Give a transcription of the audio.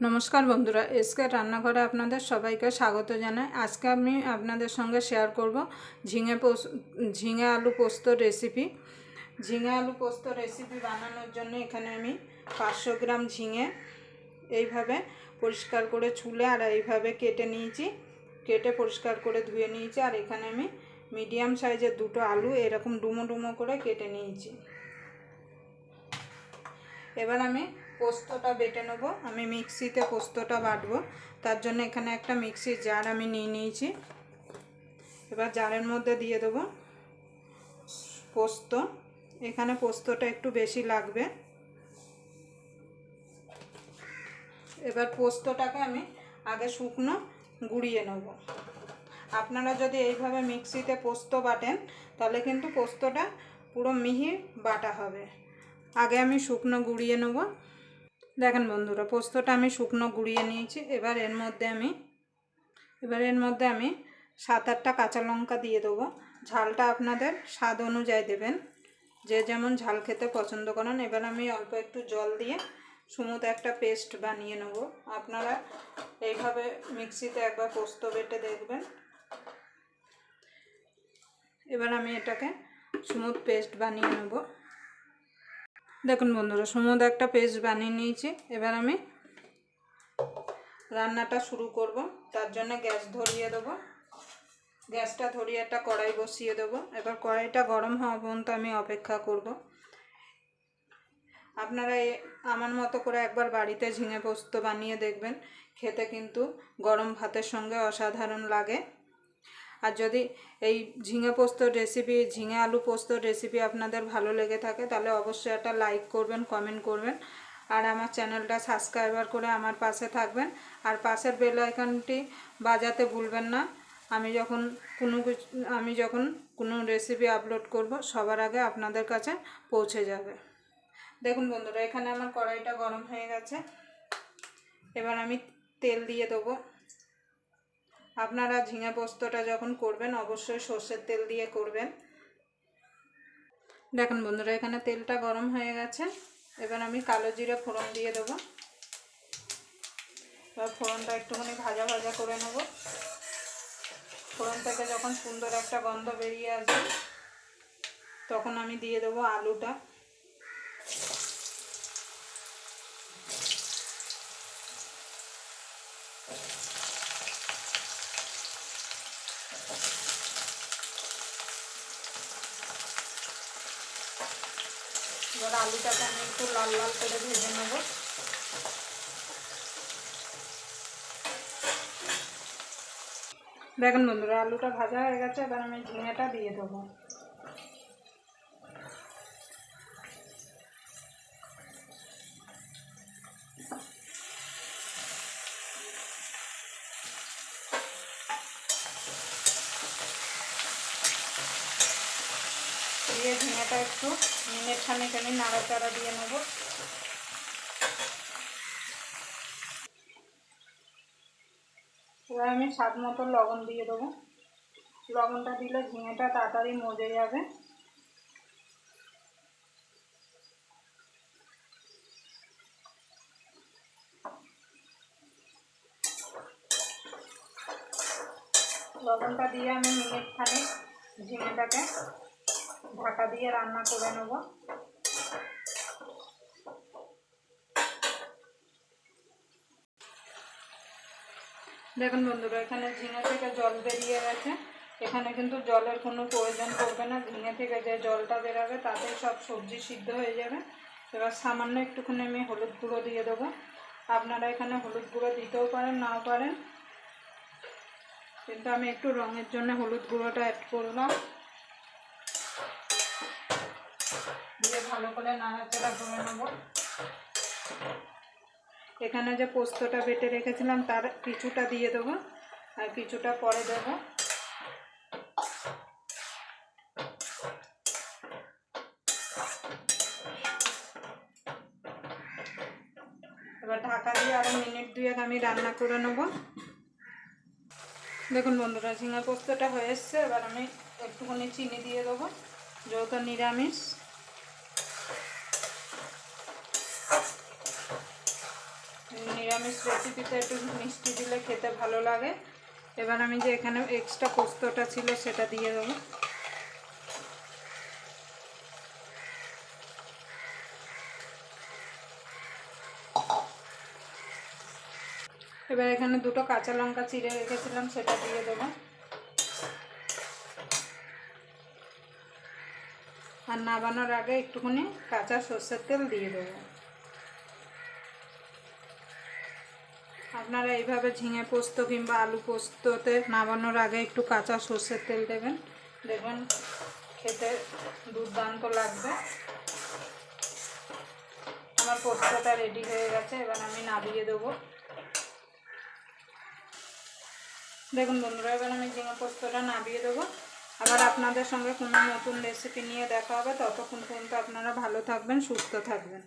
नमस्कार बंधुरा एसके रान्नाघरे आपनादेर सबाइके स्वागत जानाई। आज के आमी आपनादेर संगे शेयर करब झिंगे आलू पोस्तो रेसिपि। झिंगे आलू पोस्तो रेसिपि बानानोर जन्य एखाने आमी 500 ग्राम झिंगे এইভাবে পরিষ্কার করে ছুলে আর এইভাবে কেটে নিয়েছি। কেটে পরিষ্কার করে ধুয়ে নিয়েছি। আর এখানে আমি মিডিয়াম সাইজের দুটো আলু এরকম ডুমো ডুমো করে কেটে নিয়েছি। এবার আমি পোস্তটা বেটে নেব। আমি মিক্সিতে পোস্তটা বাটবো, তার জন্য এখানে একটা মিক্সির জার আমি নিয়ে নিয়েছি। এবার জারের মধ্যে দিয়ে দেব পোস্ত। এখানে পোস্তটা একটু বেশি লাগবে। এবার পোস্তটাকে আমি আগে শুকনো গুঁড়িয়ে নেব। আপনারা যদি এইভাবে মিক্সিতে পোস্ত বাটেন তাহলে কিন্তু পোস্তটা পুরো মিহি বাটা হবে। আগে আমি শুকনো গুঁড়িয়ে নেব। দেখেন বন্ধুরা, পোস্তটা আমি শুকনো গুঁড়িয়ে নিয়েছি। এবার এর মধ্যে আমি 7-8টা কাঁচা লঙ্কা দিয়ে দেবো। ঝালটা আপনাদের স্বাদ অনুযায়ী দেবেন, যে যেমন ঝাল খেতে পছন্দ করেন। এবার আমি অল্প একটু জল দিয়ে স্মুথ একটা পেস্ট বানিয়ে নেব। আপনারা এইভাবে মিক্সিতে একবার পোস্ত বেটে দেখবেন। এবার আমি এটাকে স্মুথ পেস্ট বানিয়ে নেব। দেখুন বন্ধুরা, স্মুথ একটা পেস্ট বানিয়ে নিয়েছি। এবার আমি রান্নাটা শুরু করব। তার জন্য গ্যাস ধরিয়ে দেবো। গ্যাসটা ধরিয়ে একটা কড়াই বসিয়ে দেবো। এবার কড়াইটা গরম হওয়া পর্যন্ত আমি অপেক্ষা করব। আপনারা আমার মতো করে একবার বাড়িতে ঝিঙে পোস্ত বানিয়ে দেখবেন, খেতে কিন্তু গরম ভাতের সঙ্গে অসাধারণ লাগে। আর যদি এই ঝিঙে পোস্তর রেসিপি, ঝিঙে আলু পোস্তর রেসিপি আপনাদের ভালো লেগে থাকে তাহলে অবশ্যই একটা লাইক করবেন, কমেন্ট করবেন। আর আমার চ্যানেলটা সাবস্ক্রাইবার করে আমার পাশে থাকবেন। আর পাশের বেল আইকনটি বাজাতে ভুলবেন না। আমি যখন কোনো রেসিপি আপলোড করব সবার আগে আপনাদের কাছে পৌঁছে যাবে। দেখুন বন্ধুরা, এখানে আমার কড়াইটা গরম হয়ে গেছে। এবার আমি তেল দিয়ে দেবো। আপনারা ঝিঙে পোস্তটা যখন করবেন অবশ্যই সর্ষের তেল দিয়ে করবেন। দেখুন বন্ধুরা, এখানে তেলটা গরম হয়ে গেছে। এবার আমি কালো জিরে ফোড়ন দিয়ে দেবো। এবার ফোড়নটা একটুখানি ভাজা ভাজা করে নেব। ফোড়ন থেকে যখন সুন্দর একটা গন্ধ বেরিয়ে আসবে তখন আমি দিয়ে দেবো আলুটা। এবার আলুটাকে আমি একটু লাল লাল করে ভেজে নেব। দেখুন বন্ধুরা, আলুটা ভাজা হয়ে গেছে। এবার আমি ঝিঙেটা দিয়ে দেবো। দিয়ে ঝিঙেটা একটু মিনিট খানেক আমি নাড়াচাড়া দিয়ে নেব। এবার আমি স্বাদ মতো লবণ দিয়ে দেবো। লবণটা দিলে ঝিঙেটা তাড়াতাড়ি মজে যাবে। লবণটা দিয়ে আমি মিনিট খানেক ঝিঙেটাকে ঢাকা দিয়ে রান্না করে নেব। দেখুন বন্ধুরা, এখানে ঝিঙে থেকে জল বেরিয়ে গেছে। এখানে কিন্তু জলের কোনো প্রয়োজন পড়বে না। ঝিঙে থেকে যে জলটা বেরোবে তাতেই সব সবজি সিদ্ধ হয়ে যাবে। এবার সামান্য একটুখানি আমি হলুদ গুঁড়ো দিয়ে দেবো। আপনারা এখানে হলুদ গুঁড়ো দিতেও পারেন, নাও পারেন, কিন্তু আমি একটু রঙের জন্য হলুদ গুঁড়োটা অ্যাড করলাম। দিয়ে ভালো করে নাড়াচাড়া করে নেব। এখানে যে পোস্তটা বেটে রেখেছিলাম তার কিছুটা দিয়ে দেবো আর কিছুটা পরে দেবো। এবার ঢাকা দিয়ে আরও মিনিট 2 আমি রান্না করে নেব। দেখুন বন্ধুরা, ঝিঙে পোস্তটা হয়ে এসছে। এবার আমি একটুখানি চিনি দিয়ে দেবো, যেহেতু নিরামিষ। নিরামিষ রেসিপিতে একটু মিষ্টি দিলে খেতে ভালো লাগে। এবার আমি যে এখানে এক্সট্রা পোস্তটা ছিল সেটা দিয়ে দেবো। এবার এখানে দুটো কাঁচা লঙ্কা চিড়ে রেখেছিলাম সেটা দিয়ে দেবো। আর নামানোর আগে একটুখানি কাঁচা সর্ষের তেল দিয়ে দেবো। আপনারা এইভাবে ঝিঙে পোস্ত কিংবা আলু পোস্ততে নামানোর আগে একটু কাঁচা সর্ষের তেল দেবেন, দেখবেন খেতে দুর্দান্ত লাগবে। আমার পোস্তটা রেডি হয়ে গেছে, এবার আমি নামিয়ে দেবো। দেখুন বন্ধুরা, এবার আমি ঝিঙে পোস্তটা নামিয়ে দেবো। আবার আপনাদের সঙ্গে কোনো নতুন রেসিপি নিয়ে দেখা হবে। ততক্ষণ পর্যন্ত আপনারা ভালো থাকবেন, সুস্থ থাকবেন।